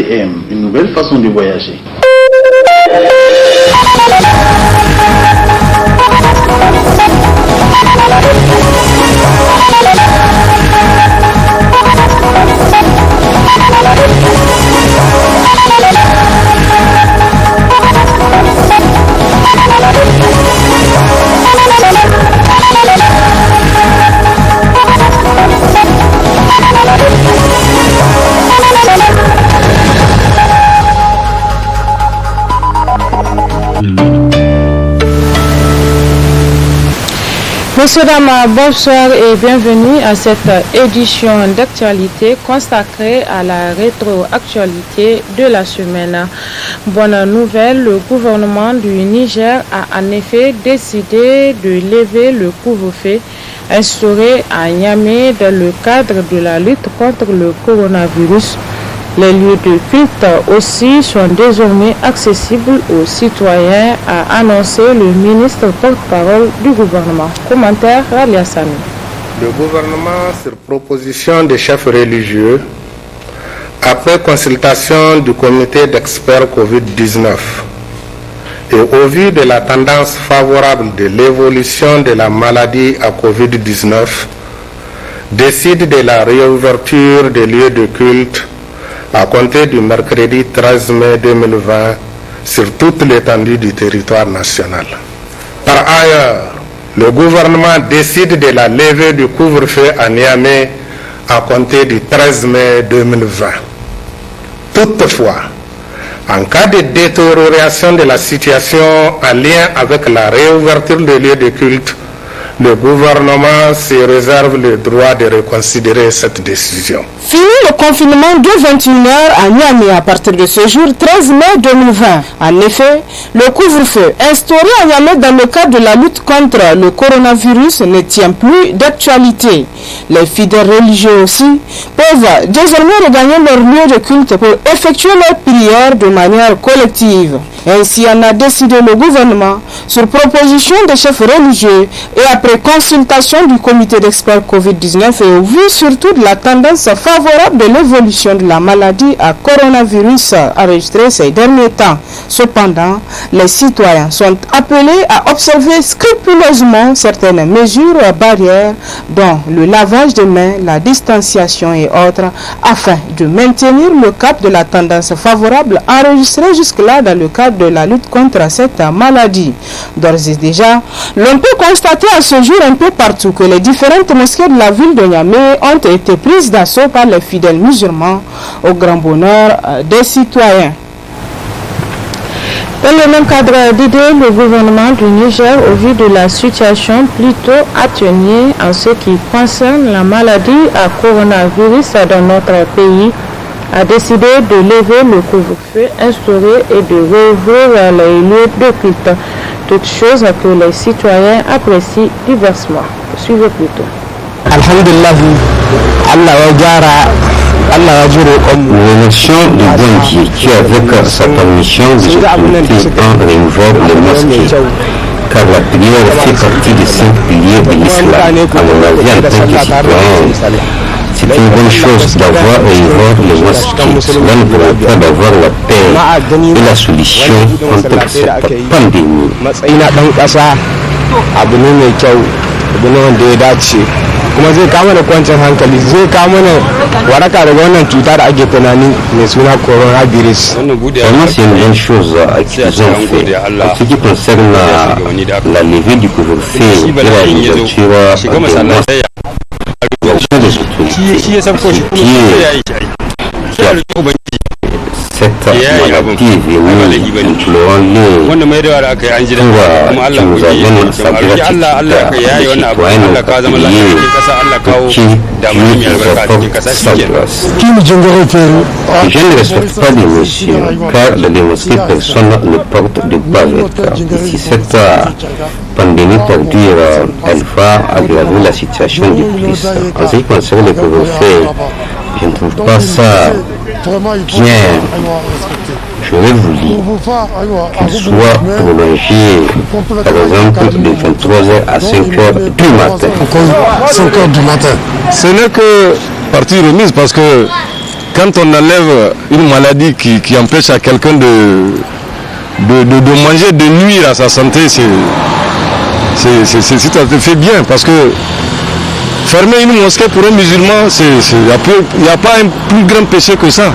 ATM, une nouvelle façon de voyager. Messieurs, dames, bonsoir et bienvenue à cette édition d'actualité consacrée à la rétroactualité de la semaine. Bonne nouvelle, le gouvernement du Niger a en effet décidé de lever le couvre-feu instauré à Niamey dans le cadre de la lutte contre le coronavirus. Les lieux de culte aussi sont désormais accessibles aux citoyens, a annoncé le ministre porte-parole du gouvernement. Commentaire Ralia Sami. Le gouvernement, sur proposition des chefs religieux, après consultation du comité d'experts Covid-19 et au vu de la tendance favorable de l'évolution de la maladie à Covid-19, décide de la réouverture des lieux de culte à compter du mercredi 13 mai 2020 sur toute l'étendue du territoire national. Par ailleurs, le gouvernement décide de la levée du couvre-feu à Niamey à compter du 13 mai 2020. Toutefois, en cas de détérioration de la situation en lien avec la réouverture des lieux de culte, le gouvernement se réserve le droit de reconsidérer cette décision. Fini le confinement de 21h à Niamey à partir de ce jour 13 mai 2020. En effet, le couvre-feu instauré à Niamey dans le cadre de la lutte contre le coronavirus ne tient plus d'actualité. Les fidèles religieux aussi peuvent désormais regagner leur lieu de culte pour effectuer leurs prières de manière collective. Ainsi en a décidé le gouvernement sur proposition des chefs religieux et après consultation du comité d'experts Covid-19 et au vu surtout de la tendance favorable de l'évolution de la maladie à coronavirus enregistrée ces derniers temps. Cependant, les citoyens sont appelés à observer scrupuleusement certaines mesures barrières dont le lavage des mains, la distanciation et autres afin de maintenir le cap de la tendance favorable enregistrée jusque-là dans le cadre de la lutte contre cette maladie. D'ores et déjà, l'on peut constater à ce jour un peu partout que les différentes mosquées de la ville de Niamey ont été prises d'assaut par les fidèles musulmans au grand bonheur des citoyens. Dans le même cadre d'idée, le gouvernement du Niger, au vu de la situation plutôt atténuée en ce qui concerne la maladie à coronavirus dans notre pays, a décidé de lever le couvre-feu instauré et de rouvrir les lieux de culte, toutes choses que les citoyens apprécient diversement. Suivez plutôt. Alhamdulillah, nous remercions de bon Dieu qui, avec sa permission, des autorités ont réouvert les mosquées, car la prière fait partie des 5 piliers de l'islam. À mon avis, en tant que citoyen, c'est une bonne chose d'avoir réouvert les mosquées. Cela ne permet pas d'avoir la paix et la solution contre cette pandémie. kuma zai kama da kwancin hankali zai kama da waraka daga wannan cuta da ake tunani mai suna coronavirus. Vraiment c'est une bonne chose qu'ils ont fait. En ce qui concerne la levée du couvre-feu et la réouverture des autorités, cette maladie est venue implorant-les pour que nous avons sa gratitude les citoyens en particulier pour qui Dieu nous apporte sa grâce. Je ne respecte pas les messieurs, car dans les mosquées personne ne porte de bavette. Si cette pandémie perdure, elle va aggraver la situation de plus. En ce qui concerne le couvre-feu, je ne trouve pas ça bien. J'aurais voulu qu'il soit prolongé, par exemple, de 23h à 5h du matin. 5h du matin. Ce n'est que partie remise parce que quand on enlève une maladie qui empêche à quelqu'un de manger, de nuire à sa santé, c'est tout à fait bien, parce que fermer une mosquée pour un musulman, il n'y a pas un plus grand péché que ça.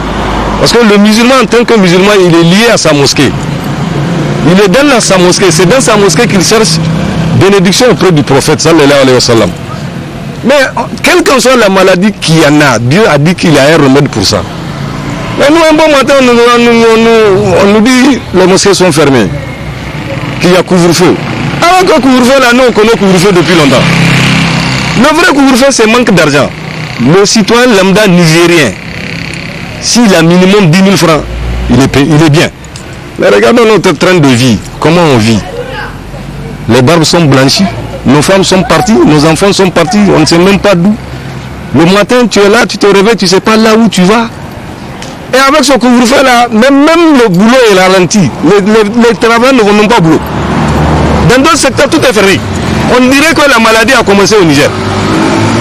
Parce que le musulman, en tant que musulman, il est lié à sa mosquée. Il est dans sa mosquée, c'est dans sa mosquée qu'il cherche bénédiction auprès du prophète sallallahu alayhi wa sallam. Mais quelle que soit la maladie qu'il y en a, Dieu a dit qu'il y a un remède pour ça. Mais nous, un bon matin, on nous dit que les mosquées sont fermées, qu'il y a couvre-feu. Alors que couvre-feu, là, nous, on connaît couvre-feu depuis longtemps. Le vrai couvre-feu, c'est manque d'argent. Le citoyen lambda nigérien, s'il a minimum 10 000 francs, il est bien. Mais regardons notre train de vie, comment on vit. Les barbes sont blanchies, nos femmes sont parties, nos enfants sont partis, on ne sait même pas d'où. Le matin, tu es là, tu te réveilles, tu ne sais pas là où tu vas. Et avec ce couvre-feu là, même le boulot est ralenti. Les travailleurs ne vont même pas au boulot. Dans d'autres secteurs, tout est fermé. On dirait que la maladie a commencé au Niger.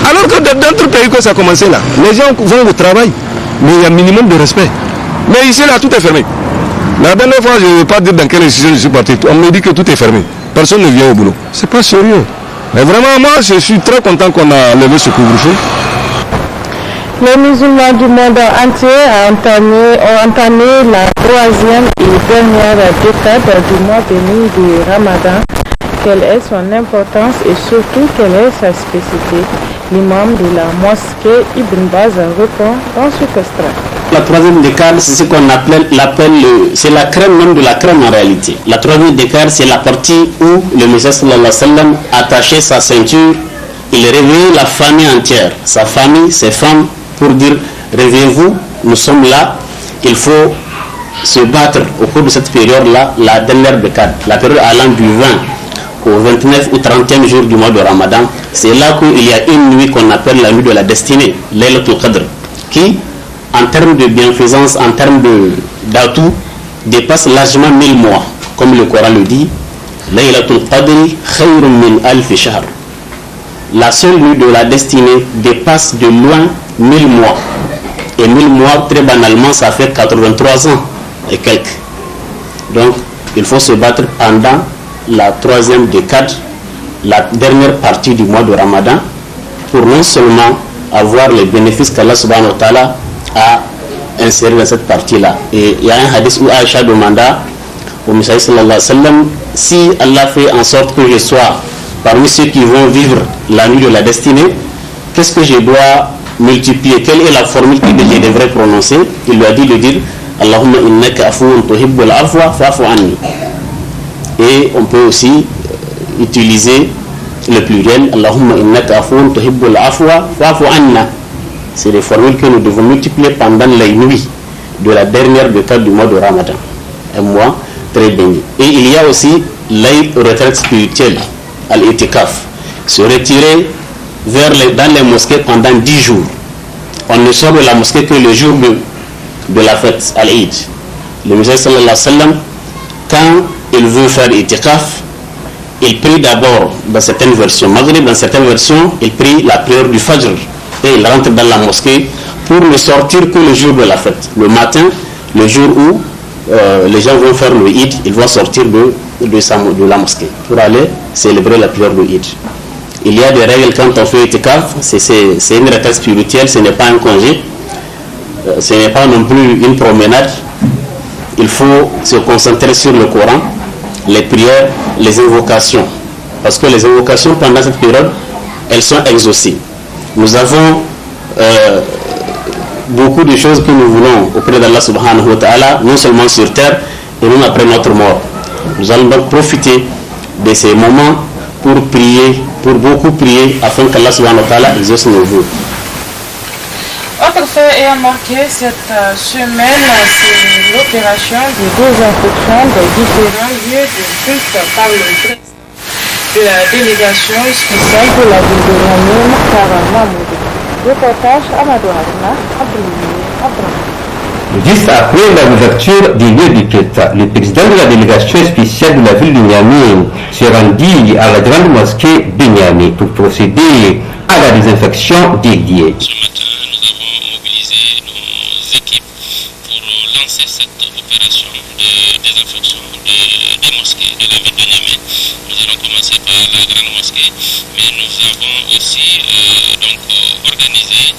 Alors que dans d'autres pays que ça a commencé là, les gens vont au travail, mais il y a un minimum de respect. Mais ici là, tout est fermé. La dernière fois, je ne vais pas dire dans quelle institution je suis parti. On me dit que tout est fermé. Personne ne vient au boulot. C'est pas sérieux. Mais vraiment, moi, je suis très content qu'on a levé ce couvre-feu. Les musulmans du monde entier ont entamé la troisième et dernière décade du mois béni du Ramadan. Quelle est son importance et surtout quelle est sa spécificité? L'imam de la mosquée Ibn Baz répond dans ce extrait. La troisième décade, c'est ce qu'on appelle c'est la crème même de la crème en réalité. La troisième décade, c'est la partie où le Messie sallallahu alayhi wa sallam attachait sa ceinture, il réveillait la famille entière, sa famille, ses femmes, pour dire réveillez-vous, nous sommes là, il faut se battre au cours de cette période-là, la dernière décade, la période allant du 20 au 29 ou 30e jour du mois de Ramadan. C'est là qu'il y a une nuit qu'on appelle la nuit de la destinée, Laylatul Qadr, qui, en termes de bienfaisance, en termes d'atout, dépasse largement 1000 mois. Comme le Coran le dit, Laylatul Qadr khayrun min alf shahr. La seule nuit de la destinée dépasse de loin 1000 mois. Et 1000 mois, très banalement, ça fait 83 ans et quelques. Donc, il faut se battre pendant la troisième décade, la dernière partie du mois de Ramadan, pour non seulement avoir les bénéfices qu'Allah subhanahu wa ta'ala a insérés dans cette partie-là. Et il y a un hadith où Aïcha demanda au Messie sallallahu alayhi wa sallam, si Allah fait en sorte que je sois parmi ceux qui vont vivre la nuit de la destinée, qu'est-ce que je dois multiplier? Quelle est la formule que je devrais prononcer? Il lui a dit de dire Allahumma innaka afuwun tuhibbul afwa fa'fu anni. Et on peut aussi utiliser le pluriel Allahumma innaka afuwun tuhibbul afwa fa'fu anna. C'est des formules que nous devons multiplier pendant les nuits de la dernière décade du mois de Ramadan. Un mois très béni. Et il y a aussi la retraite spirituelle, al-itikaf, se retirer dans les mosquées pendant 10 jours. On ne sort de la mosquée que le jour de la fête, al-Eid. Le Messie sallallahu alayhi wa sallam, quand il veut faire itikaf, il prie d'abord dans certaines versions Maghrib, dans certaines versions, il prie la prière du Fajr et il rentre dans la mosquée pour ne sortir que le jour de la fête. Le matin, le jour où les gens vont faire le Eid, ils vont sortir de la mosquée pour aller célébrer la prière de Eid. Il y a des règles quand on fait itikaf, c'est une retraite spirituelle, ce n'est pas un congé, ce n'est pas non plus une promenade. Il faut se concentrer sur le Coran, les prières, les invocations. Parce que les invocations pendant cette période, elles sont exaucées. Nous avons beaucoup de choses que nous voulons auprès d'Allah subhanahu wa ta'ala, non seulement sur terre, et même après notre mort. Nous allons donc profiter de ces moments pour prier, pour beaucoup prier, afin qu'Allah subhanahu wa ta'ala exauce nos vœux. Autre fait ayant marqué cette semaine, c'est l'opération de désinfection des différents lieux de culte par le président de la délégation spéciale de la ville de Niamey, Mokhtar Mahmoud. Reportage Amadou Haruna, Juste après l'ouverture des lieux de culte, le président de la délégation spéciale de la ville de Niamey se rendit à la grande mosquée de Niamey pour procéder à la désinfection des lieux. lancé cette opération de désinfection des mosquées de la ville de Niamey. Nous allons commencer par la grande mosquée, mais nous avons aussi organisé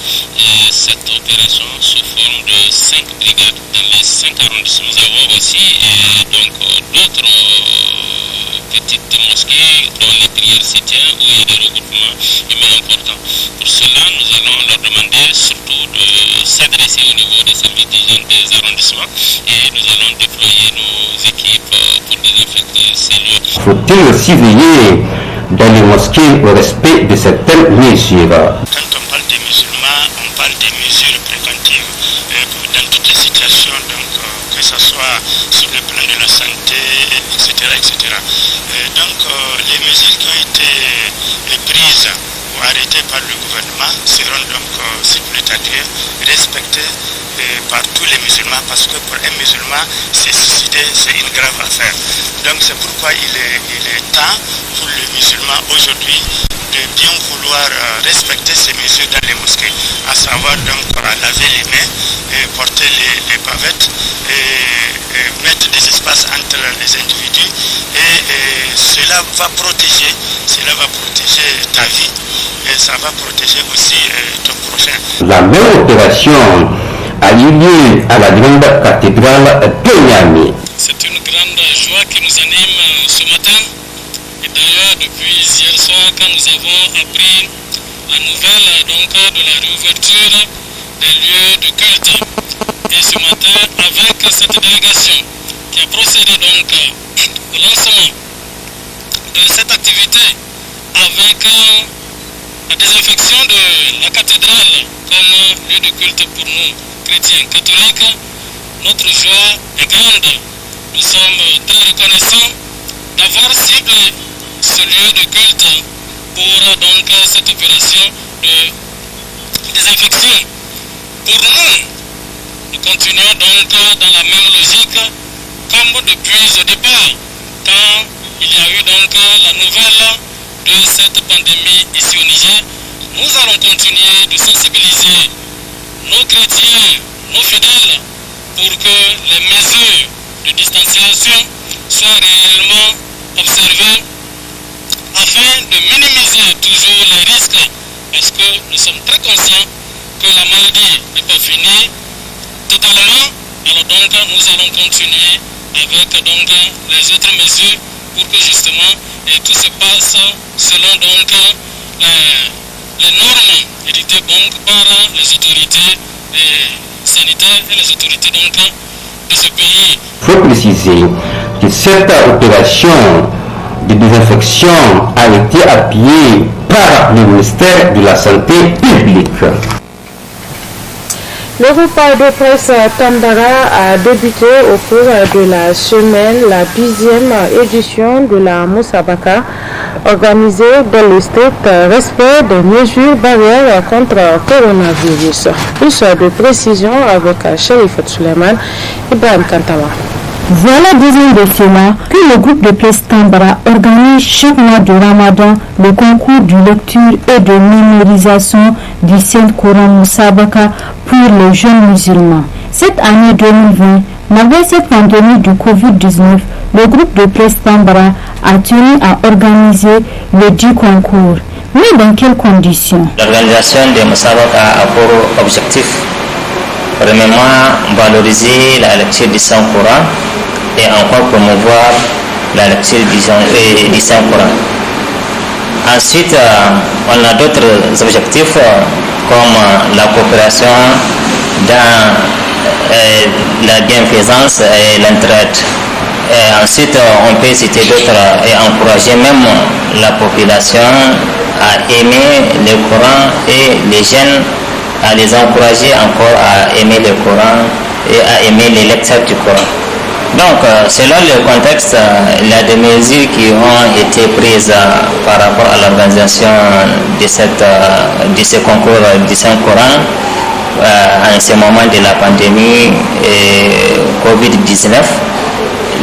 cette opération sous forme de 5 brigades dans les 5 arrondissements. Nous avons aussi d'autres petites mosquées dont les prières s'y tiennent, où il y a des regroupements humains importants. Pour cela, nous allons leur demander surtout de s'adresser au niveau des services d'hygiène des arrondissements et nous allons déployer nos équipes pour désinfecter ces lieux. Faut-il aussi veiller dans les mosquées au respect de certaines mesures? Quand on parle des musulmans, on parle des mesures préventives dans toutes les situations, donc que ce soit sur le plan de la santé, etc. etc. Les mesures qui ont été prises ou arrêtées par le gouvernement seront donc, si vous l'êtes respectées par tous les musulmans, parce que pour un musulman, se suicider, c'est une grave affaire. Donc c'est pourquoi il est temps pour le musulman aujourd'hui de bien vouloir respecter ces mesures dans les mosquées, à savoir donc laver les mains, porter les bavettes, mettre des espaces entre les individus, et cela va protéger ta vie et ça va protéger aussi ton prochain. La même opération a eu lieu à la grande cathédrale de Niamey. C'est une grande joie qui nous anime ce matin. Et d'ailleurs, depuis hier soir, quand nous avons appris la nouvelle de la réouverture des lieux de culte. Et ce matin, avec cette délégation qui a procédé donc au lancement de cette activité avec la désinfection de la cathédrale comme lieu de culte pour nous, chrétiens catholiques, notre joie est grande. Nous sommes très reconnaissants d'avoir ciblé ce lieu de culte pour donc cette opération de désinfection. Pour nous continuons donc dans la même logique comme depuis le départ, quand il y a eu donc la nouvelle de cette pandémie ici au Niger. Nous allons continuer de sensibiliser nos chrétiens, nos fidèles, pour que les mesures de distanciation soient réellement observées afin de minimiser toujours les risques, parce que nous sommes très conscients que la maladie n'est pas finie totalement. Alors donc nous allons continuer avec donc les autres mesures pour que justement tout se passe selon donc les normes édictées donc par les autorités sanitaires et les autorités donc de ce pays. Il faut préciser que cette opération de désinfection a été appuyée par le ministère de la Santé publique. Le repas de presse Tambara a débuté au cours de la semaine la 10e édition de la Moussabaka, organisée dans le strict respect des mesures barrières contre le coronavirus. Plus de précision avec Sherifat Suleiman Ibrahim Kantama. Voilà 2 ans de cela que le groupe de presse Tambara organise chaque mois de Ramadan le concours de lecture et de mémorisation du Saint-Coran Moussabaka pour les jeunes musulmans. Cette année 2020, malgré cette pandémie de Covid-19, le groupe de presse Tambara a tenu à organiser le dit concours. Mais dans quelles conditions? L'organisation de Moussabaka a pour objectif, premièrement, valoriser la lecture du Saint-Coran et encore promouvoir la lecture du Saint-Coran. Ensuite, on a d'autres objectifs comme la coopération dans la bienfaisance et l'entraide. Ensuite, on peut citer d'autres et encourager même la population à aimer le Coran et les jeunes à les encourager encore à aimer le Coran et à aimer les lecteurs du Coran. Donc, selon le contexte, il y a des mesures qui ont été prises par rapport à l'organisation de ce concours du Saint-Coran en ce moment de la pandémie Covid-19.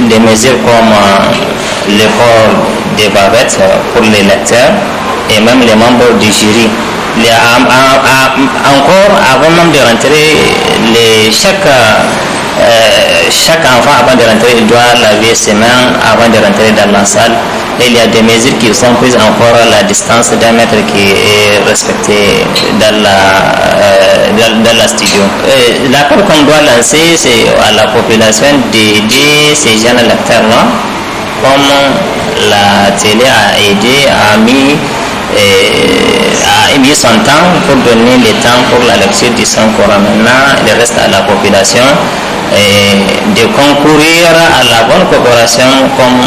Des mesures comme le port des bavettes pour les lecteurs et même les membres du jury. Encore avant même de rentrer, chaque chaque enfant, avant de rentrer, il doit laver ses mains avant de rentrer dans la salle. Et il y a des mesures qui sont prises encore, la distance d'un mètre qui est respectée dans la studio. L'appel qu'on doit lancer, c'est à la population d'aider ces jeunes lecteurs-là, comme la télé a aidé, a mis son temps pour donner le temps pour la lecture du Saint-Coran. Maintenant, il reste à la population de concourir à la bonne coopération comme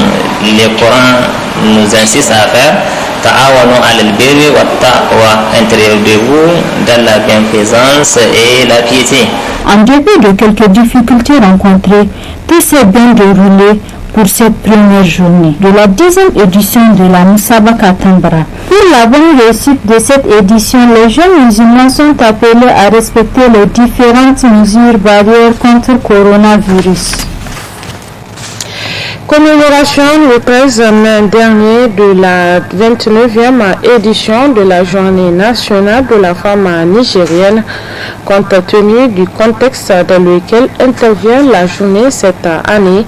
le Coran nous insiste à faire. Ta'awanu alal birri wat taqwa, interagez-vous dans la bienfaisance et la piété. En dépit de quelques difficultés rencontrées, tout s'est bien déroulé pour cette première journée de la 10e édition de la Musabaka Tambara. Pour la bonne réussite de cette édition, les jeunes musulmans sont appelés à respecter les différentes mesures barrières contre le coronavirus. Commémoration le 13 mai dernier de la 29e édition de la Journée nationale de la femme nigérienne, compte tenu du contexte dans lequel intervient la journée cette année.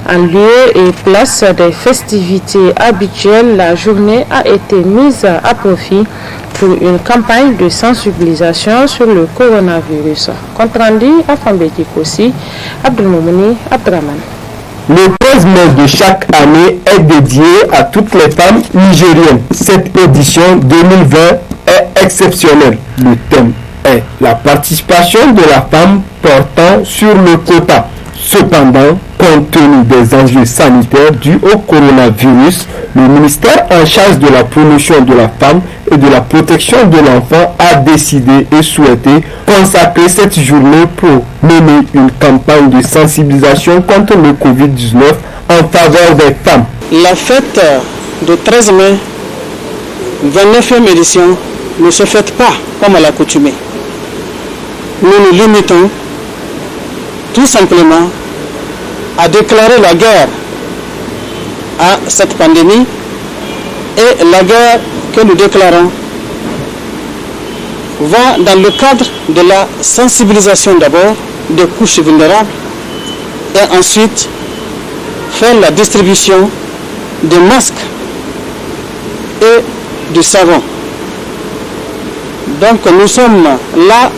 En lieu et place des festivités habituelles, la journée a été mise à profit pour une campagne de sensibilisation sur le coronavirus. Compte rendu à Fambeki Kossi, Abdelmoumouni Abdraman. Le 13 mai de chaque année est dédié à toutes les femmes nigériennes. Cette édition 2020 est exceptionnelle. Le thème est la participation de la femme portant sur le quota. Cependant, compte tenu des enjeux sanitaires dus au coronavirus, le ministère en charge de la promotion de la femme et de la protection de l'enfant a décidé et souhaité consacrer cette journée pour mener une campagne de sensibilisation contre le Covid-19 en faveur des femmes. La fête de 13 mai, 29e édition, ne se fête pas comme à l'accoutumée. Nous nous limitons tout simplement à déclarer la guerre à cette pandémie, et la guerre que nous déclarons va dans le cadre de la sensibilisation d'abord des couches vulnérables et ensuite faire la distribution de masques et de savon. Donc nous sommes là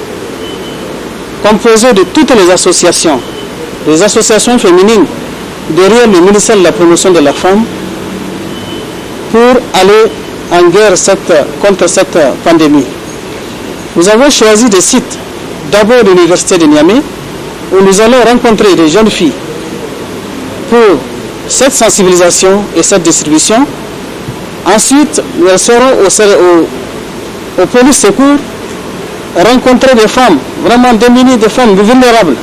composés de toutes les associations féminines derrière le ministère de la promotion de la femme pour aller en guerre contre cette pandémie. Nous avons choisi des sites, d'abord l'université de Niamey, où nous allons rencontrer des jeunes filles pour cette sensibilisation et cette distribution. Ensuite, nous serons au police secours, rencontrer des femmes vraiment démunies, des femmes vulnérables,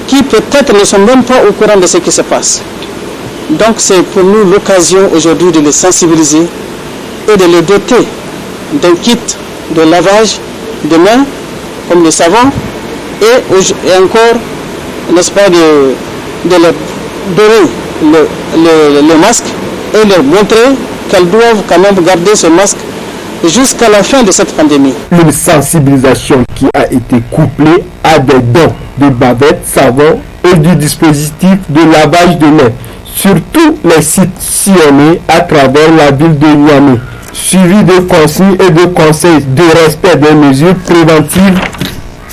qui peut-être ne sont même pas au courant de ce qui se passe. Donc c'est pour nous l'occasion aujourd'hui de les sensibiliser et de les doter d'un kit de lavage de mains, comme le savon, et encore, n'est-ce pas, de leur donner le masque et leur montrer qu'elles doivent quand même garder ce masque jusqu'à la fin de cette pandémie. Une sensibilisation qui a été couplée à des dons de bavettes, savon et du dispositif de lavage de mains sur tous les sites sillonnés à travers la ville de Niamey, suivi de consignes et de conseils de respect des mesures préventives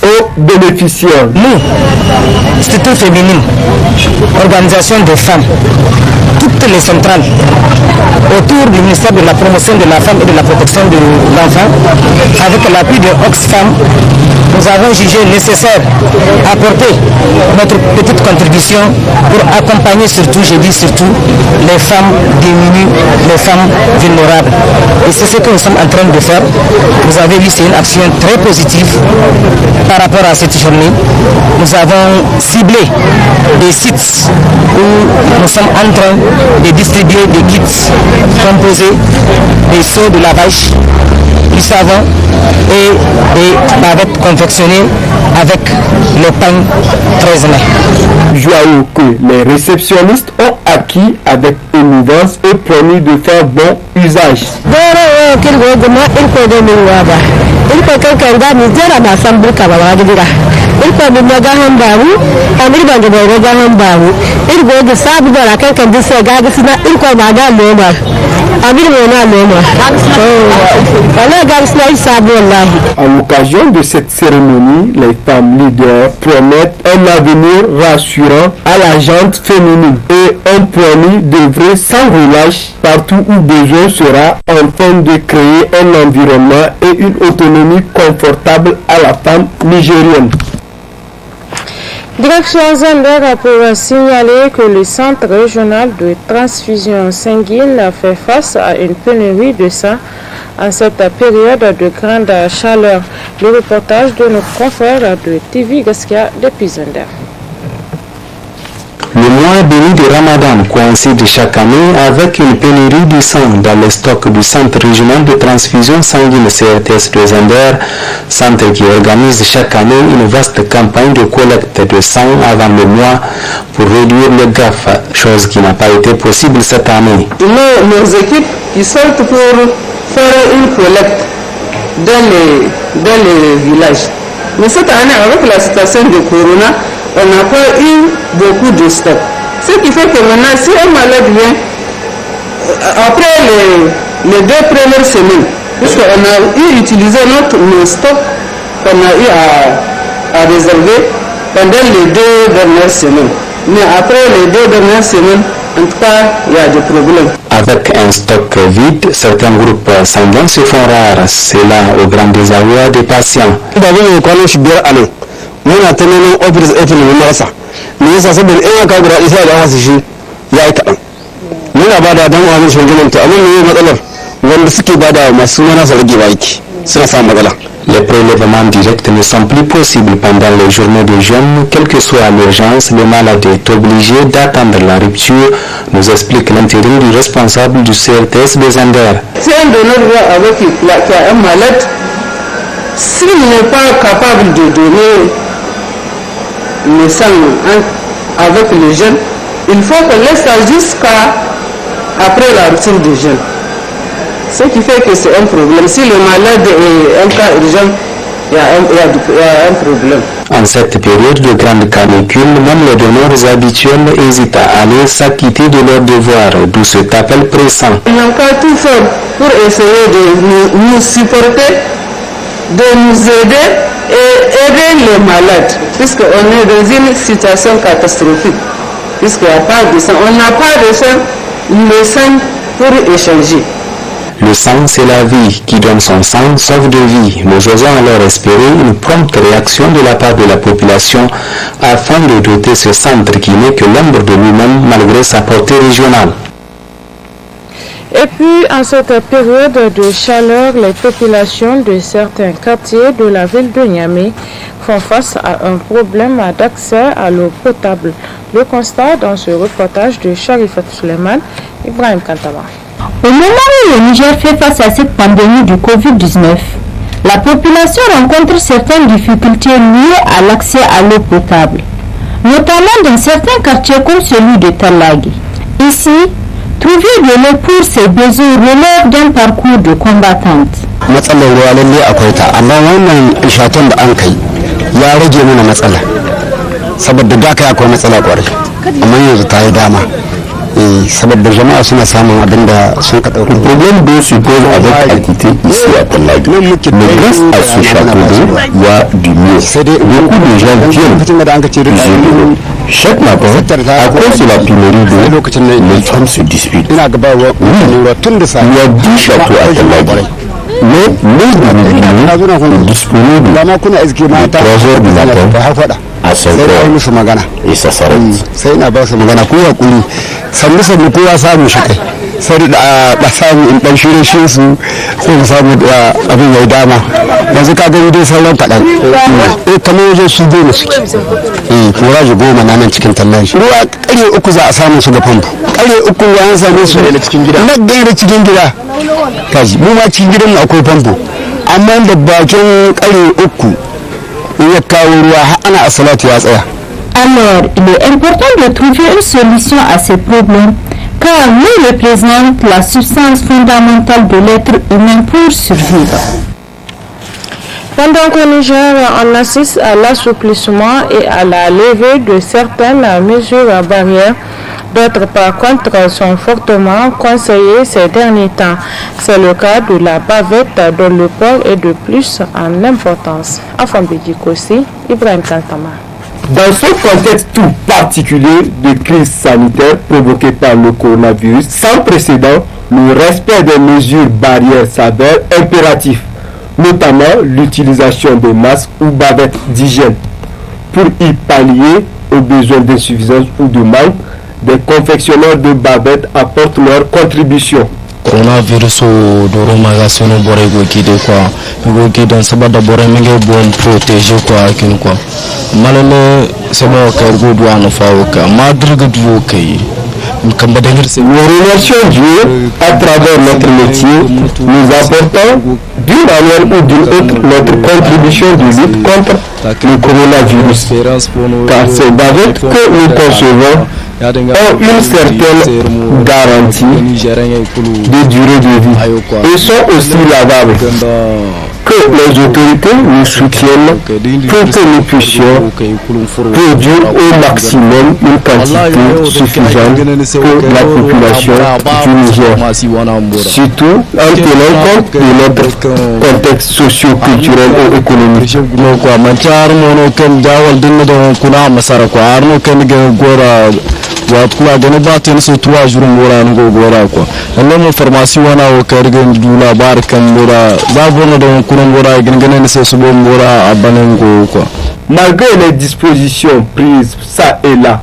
aux bénéficiaires. Nous, Institut féminin, organisation des femmes, toutes les centrales autour du ministère de la promotion de la femme et de la protection de l'enfant, avec l'appui de Oxfam, nous avons jugé nécessaire d'apporter notre petite contribution pour accompagner surtout, je dis surtout, les femmes démunies, les femmes vulnérables. Et c'est ce que nous sommes en train de faire. Vous avez vu, c'est une action très positive par rapport à cette journée. Nous avons ciblé des sites où nous sommes en train de distribuer des kits composés des seaux de lavage, du savon et des bavettes confectionnées avec le pain 13 mai. Joyeux que les réceptionnistes ont acquis avec émouvance et promis de faire bon usage. il faut que quelqu'un me dise à ma femme que va dire il faut me dire un baou on dit ben de un baou il faut que ça vous la quelqu'un dit ça garde ça il faut madame moi À l'occasion de cette cérémonie, les femmes leaders promettent un avenir rassurant à la gente féminine et ont promis d'œuvrer sans relâche partout où besoin sera afin de créer un environnement et une autonomie confortable à la femme nigérienne. Direction Zander pour signaler que le centre régional de transfusion sanguine fait face à une pénurie de sang en cette période de grande chaleur. Le reportage de nos confrères de TV Gaskia depuis Zander. Le mois béni de Ramadan coïncide chaque année avec une pénurie de sang dans les stocks du Centre régional de transfusion sanguine CRTS de Zander, centre qui organise chaque année une vaste campagne de collecte de sang avant le mois pour réduire le gaffe, chose qui n'a pas été possible cette année. Nos équipes qui sortent pour faire une collecte dans les villages. Mais cette année, avec la situation de Corona, on n'a pas eu beaucoup de stock. Ce qui fait que maintenant, si un malade vient, après les 2 premières semaines, puisqu'on a utilisé nos stocks qu'on a eu à réserver pendant les 2 dernières semaines. Mais après les 2 dernières semaines, en tout cas, il y a des problèmes. Avec un stock vide, certains groupes sanguins se font rares. C'est là au grand désarroi des patients. muna ta neman ofis ɗin mu rasa me yasa saboda in aka guda isa da wasu shi ya yi kaɗan muna ba da dan wani shugaban to amma me matsalar wanda suke ba da masu mana su rage ba yake suna samun matsala. Les prélèvements directs ne sont plus possibles pendant les journées de jeûne. Quelle que soit l'urgence, le malade est obligé d'attendre la rupture, nous explique l'intérim du responsable du CRTS de Zander. Si un donneur vient avec un malade, s'il n'est pas capable de donner le sang avec le jeûne, il faut qu'on laisse ça jusqu'à après la rupture du jeûne. Ce qui fait que c'est un problème. Si le malade est un cas urgent, il y a un problème. En cette période de grande canicule, même les donneurs habituels hésitent à aller s'acquitter de leurs devoirs, d'où cet appel pressant. On n'a qu'à tout faire pour essayer de nous supporter, de nous aider et aider les malades, puisqu'on est dans une situation catastrophique, puisqu'il n'y a pas de sang. On n'a pas de sang, le sang pour échanger. Le sang, c'est la vie qui donne son sang, sauve de vie. Nous osons alors espérer une prompte réaction de la part de la population afin de doter ce centre qui n'est que l'ombre de lui-même malgré sa portée régionale. Et puis, en cette période de chaleur, les populations de certains quartiers de la ville de Niamey font face à un problème d'accès à l'eau potable. Le constat dans ce reportage de Sharifat Suleiman, Ibrahim Kantama. Au moment où le Niger fait face à cette pandémie du Covid-19, la population rencontre certaines difficultés liées à l'accès à l'eau potable, notamment dans certains quartiers comme celui de Talagui. Ici, trouver de l'eau pour ses besoins relève d'un parcours de combattante. Matsalar ruwa lalle akwai ta, amma wannan shaton da an kai ya rage mana matsala. Saboda da kai akwai matsala kwarai, amma yanzu ta yi dama. Saboda jama'a suna samun abin da sun ka ɗauka. Le problème d'eau se pose avec équité ici à Talagui. Mais grâce à ce château d'eau, il y a du mieux. Beaucoup de gens viennent. Chaque matin, à cause de la pénurie d'eau, les femmes se disputent. Oui, il y a 10 châteaux à Talagui. Mais les est disponible de 3 heures du matin à 5 heures et ça s'arrête. Sai na ba su magana ko hakuri sannu sannu kowa samu shi kai sai da samu in dan shirye shi su ko samu abin yayi dama yanzu ka ga dai sauran kadan kamar wajen su goma suke kuraji goma na nan cikin tallashi ruwa kare uku za a samu su ga famfo kare uku ya an same su na cikin gida na gaira cikin gida kaji mu ma cikin gidan akwai famfo amma da bakin kare uku ya kawo ruwa ana asalatu ya tsaya. Alors, il est important de trouver une solution à ces problèmes car l'eau représente la substance fondamentale de l'être humain pour survivre. Pendant qu'au Niger, on assiste à l'assouplissement et à la levée de certaines mesures barrières, d'autres par contre sont fortement conseillées ces derniers temps. C'est le cas de la bavette dont le port est de plus en importance. Afambidi Kossi, Ibrahim Kantama. Dans ce contexte tout particulier de crise sanitaire provoquée par le coronavirus sans précédent, le respect des mesures barrières s'avère impératif, notamment l'utilisation de masques ou bavettes d'hygiène. Pour y pallier aux besoins d'insuffisance ou de manque, des confectionneurs de bavettes apportent leur contribution. Coronavirus doro magasono bore go kide kwa go kide sabada bore menge bon protéger quoi kin quoi malale sabo ka go douane fawo ka madrigue du kay. Nous remercions Dieu à travers notre métier, nous apportons d'une manière ou d'une autre notre contribution de lutte contre le coronavirus. Car ces bavettes que nous concevons ont une certaine garantie de durée de vie et sont aussi lavables. Que les autorités nous soutiennent pour que nous puissions produire au maximum une quantité suffisante pour la population du Niger, surtout en tenant compte de notre contexte socio-culturel et économique. Wakula gani ba ta nso 3 jours ngora ngo gora kwa Allah mo farmasi wana o kargen dula barkan ngora za bono da kuno ngora gingane ne sai subo ngora abanen go kwa. Malgré les dispositions prises ça et là,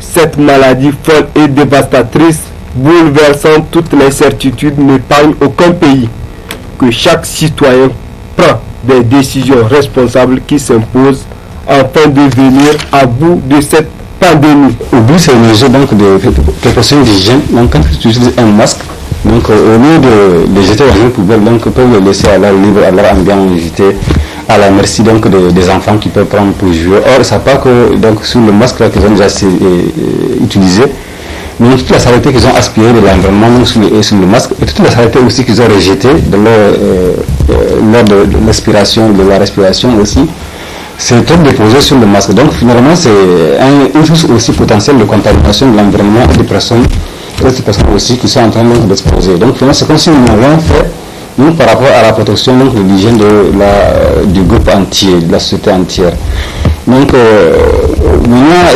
cette maladie folle et dévastatrice bouleversant toutes les certitudes n'épargne aucun pays. Que chaque citoyen prend des décisions responsables qui s'imposent afin de venir à bout de cette pandémie. Au bout de ces mesures donc de précaution d'hygiène, donc quand tu utilises un masque, donc au lieu de les jeter dans une poubelle, donc peuvent le laisser à leur libre, à leur ambiance, jeter à la merci donc des enfants qui peuvent prendre pour jouer. Or, ça pas que donc sur le masque là qu'ils ont déjà utilisé, mais toute la saleté qu'ils ont aspirée de l'environnement sur le masque et toute la saleté aussi qu'ils ont rejetée lors de l'expiration, de la respiration aussi. C'est tout déposé sur le masque. Donc finalement, c'est une source aussi potentielle de contamination de l'environnement et des personnes aussi qui sont en train d'exposer. Donc finalement, c'est comme si nous n'avions fait, nous, par rapport à la protection de l'hygiène du groupe entier, de la société entière. Donc maintenant,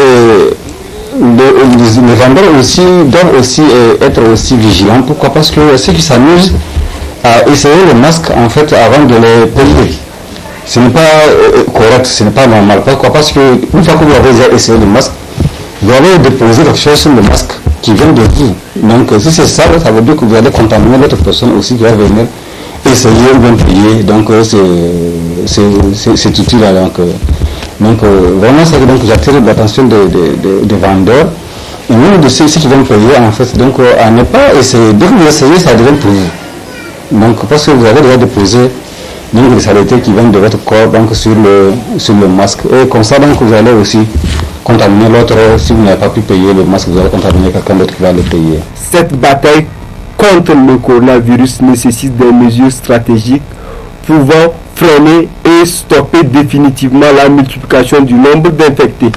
les vendeurs aussi doivent aussi être aussi vigilants. Pourquoi? Parce que ceux qui s'amusent à essayer le masque en fait avant de les payer. Ce n'est pas correct, ce n'est pas normal. Pourquoi? Parce que une fois que vous avez déjà essayé le masque, vous avez déposé quelque chose sur le masque qui vient de vous. Donc si c'est ça, ça veut dire que vous allez contaminer l'autre personne aussi qui va venir essayer ou bien payer. Donc c'est utile. Donc vraiment, c'est donc j'attire l'attention des vendeurs et même de ceux qui vont payer en fait. Donc à ne pas essayer. Dès que vous essayez, ça devient pour vous. Donc parce que vous avez déjà déposé donc les saletés qui viennent de votre corps donc sur le masque et comme ça donc vous allez aussi contaminer l'autre. Si vous n'avez pas pu payer le masque, vous allez contaminer quelqu'un d'autre qui va le payer. Cette bataille contre le coronavirus nécessite des mesures stratégiques pouvant freiner et stopper définitivement la multiplication du nombre d'infectés.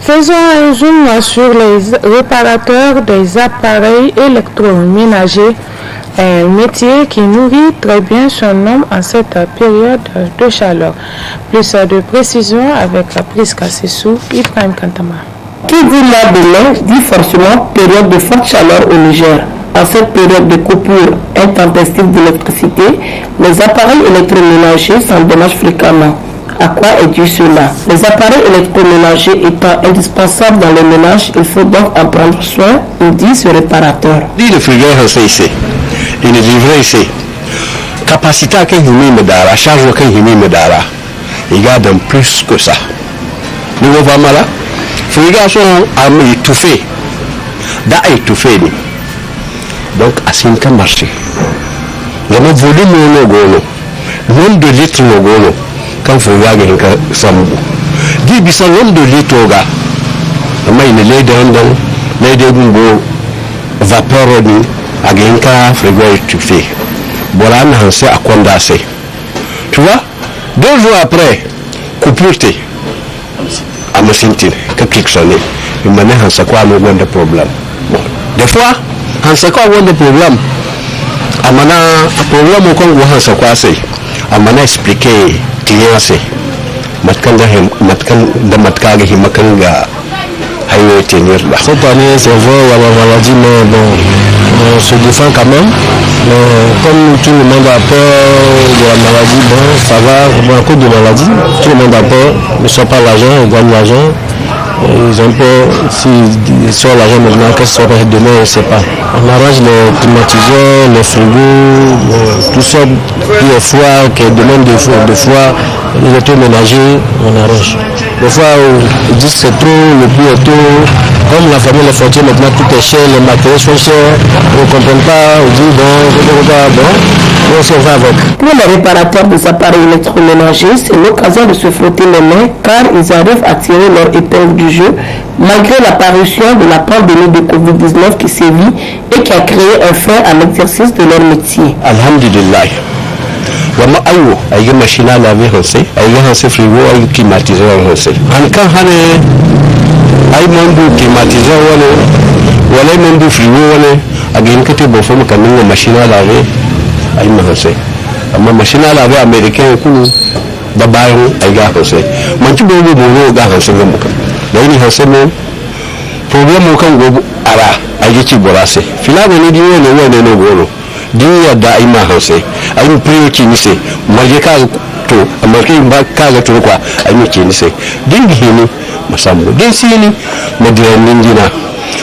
Faisons un zoom sur les réparateurs des appareils électroménagers, un métier qui nourrit très bien son nom en cette période de chaleur. Plus de précision avec Priska Sessou, Ibrahim Kantama. Qui dit là de neige dit forcément période de forte chaleur au Niger. En cette période de coupure intempestive d'électricité, les appareils électroménagers s'endommagent fréquemment. À quoi est dû cela? Les appareils électroménagers étant indispensables dans le ménage, il faut donc en prendre soin, nous dit ce réparateur. Dit le frigo c'est ici. Il est livré ici. Capacité à qu'il me dara, charge à qu'il me dara. Il garde plus que ça. Nous voyons là. Frigo sont étouffés. Da étouffé. Donc à 5 ans marché. Le volume no gono. Nombre de litres no gono. Quand vous regardez un sambo, dit bisa nombre de litres au gars. Mais il est là dans vapeur ni agenka frigo étouffé. voilà, on a condensé. Tu vois, 2 jours après, coupure à ma cintine, que cliqusonné. Il m'a dit, on sait quoi, on a des problèmes. Bon, des fois, on sait quoi, on a des problèmes. On a un problème, on sait quoi, c'est. On a expliqué, client, c'est. Matkanga himakanga highway tenir là. Cette année c'est vrai il y a la maladie mais bon on se défend quand même. Mais comme tout le monde a peur de la maladie, bon ça va, bon à cause de maladie, tout le monde a peur, ils ne sont pas l'argent, ils gagnent l'argent. Ils ont peur, s'ils sont l'argent maintenant, qu'est-ce qu'ils seront demain, on ne sait pas. On arrange les climatiseurs, les frigos, tout ça, les foires qui demandent des foires, les électroménagers, on arrange. Des fois, ils disent que c'est trop, le prix est trop. Comme la famille, les frontières, maintenant tout est cher, les matériaux sont chers, on ne comprend pas, on dit bon, on se va avec. Pour les réparateurs des appareils électroménagers, c'est l'occasion de se frotter les mains car ils arrivent à tirer leur épingle du jeu malgré l'apparition de la pandémie de Covid-19 qui sévit et qui a créé un frein à l'exercice de leur métier. Alhamdulillah. Wama ayo ayi machine à laver hansé ayi hansé frigo ayi climatiseur hansé an kan hane ayi mandu climatiseur wala mandu frigo wala agin kete bo fo makamin machine à laver ayi hansé amma machine à laver américain ku babayo ayi ga hansé man ci bo ga hansé ngam kan dai ni hansé mo problème kan go ara ayi ci borase filabo ni diwo ne wone no goro diya da ima hausa ayi priority ni se marje ka to amarke ba ka ga to kwa ayi ke ni se dingi hini masambo din sini madiran ninjina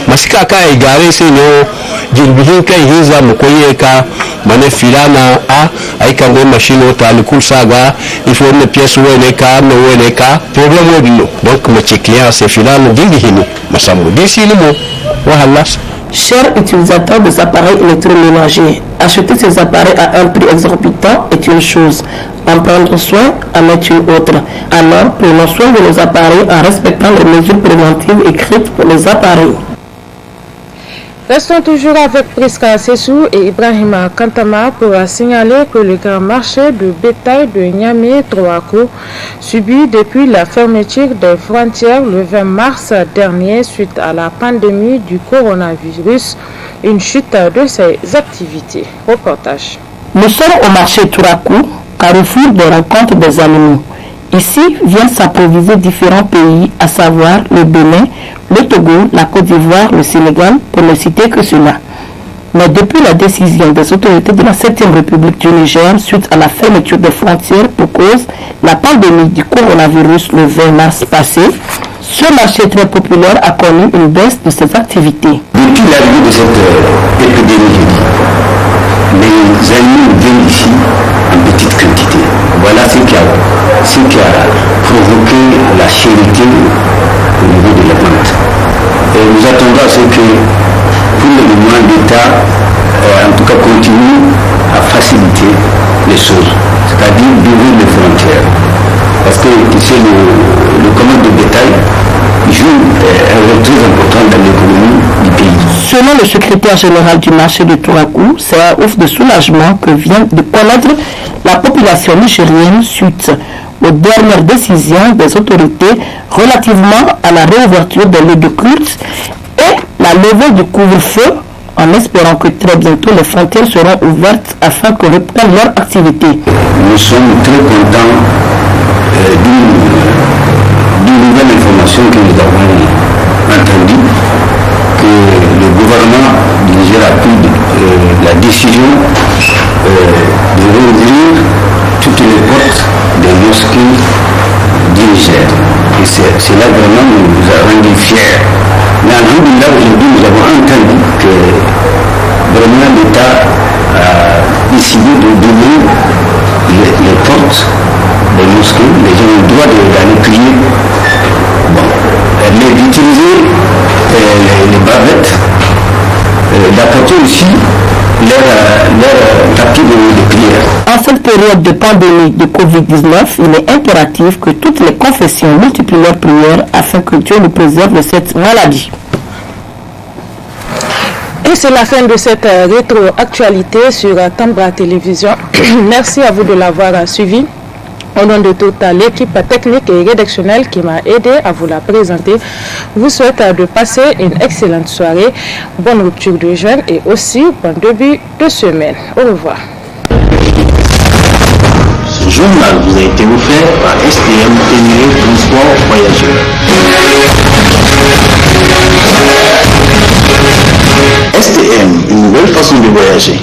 masika ka ai gare sai ne jirbihin kai hiza mu koye ka mane filana a ai kan go machine ta likul saga il faut une pièce wone ka no wone ka problème wodino donc ma ci client c'est filana dingi hini masambo din sini mo wahala. Chers utilisateurs des appareils électroménagers, acheter ces appareils à un prix exorbitant est une chose, en prendre soin en est une autre. Alors, prenons soin de nos appareils en respectant les mesures préventives écrites pour les appareils. Restons toujours avec Priska Sessou et Ibrahima Kantama pour signaler que le grand marché de bétail de Niamey-Troako subit depuis la fermeture des frontières le 20 mars dernier suite à la pandémie du coronavirus, une chute de ses activités. Reportage. Nous sommes au marché Troako, carrefour de rencontre des animaux. Ici viennent s'approvisionner différents pays, à savoir le Bénin, le Togo, la Côte d'Ivoire, le Sénégal, pour ne citer que cela. Mais depuis la décision des autorités de la 7e République du Niger suite à la fermeture des frontières pour cause la pandémie du coronavirus le 20 mars passé, ce marché très populaire a connu une baisse de ses activités. Depuis l'arrivée de cette épidémie, les animaux viennent ici en petite quantité. Voilà ce qui a provoqué la chérité au niveau de la vente. Et nous attendons à ce que, pour le moment, l'État, en tout cas, continue à faciliter les choses, c'est-à-dire d'ouvrir les frontières. Parce que c'est le commerce de bétail joue un rôle très important dans l'économie du pays. Selon le secrétaire général du marché de Troako, c'est un ouf de soulagement que vient de connaître la population nigérienne suite aux dernières décisions des autorités relativement à la réouverture des lieux de culte et la levée du couvre-feu, en espérant que très bientôt les frontières seront ouvertes afin que reprennent leur activité. Nous sommes très contents d'une nouvelle information que nous avons entendue, que le gouvernement du Niger a pris la décision de rouvrir toutes les portes des mosquées du Niger. Et cela vraiment nous a rendu fiers. Mais alhamdoulilah, aujourd'hui nous avons entendu que vraiment l'État a décidé d'ouvrir les portes des mosquées. Les gens ont le droit d'aller prier. Bon, mais d'utiliser les bavettes, d'apporter aussi leur tapis de prière. En cette période de pandémie de Covid-19, il est impératif que toutes les confessions multiplient leurs prières afin que Dieu nous préserve de cette maladie. Et c'est la fin de cette rétroactualité sur Tambra Télévision. Merci à vous de l'avoir suivi. Au nom de toute l'équipe technique et rédactionnelle qui m'a aidé à vous la présenter, je vous souhaite de passer une excellente soirée, bonne rupture de jeûne et aussi bon début de semaine. Au revoir. Ce journal vous a été offert par STM Ténéré Transport Voyageurs. STM, une nouvelle façon de voyager.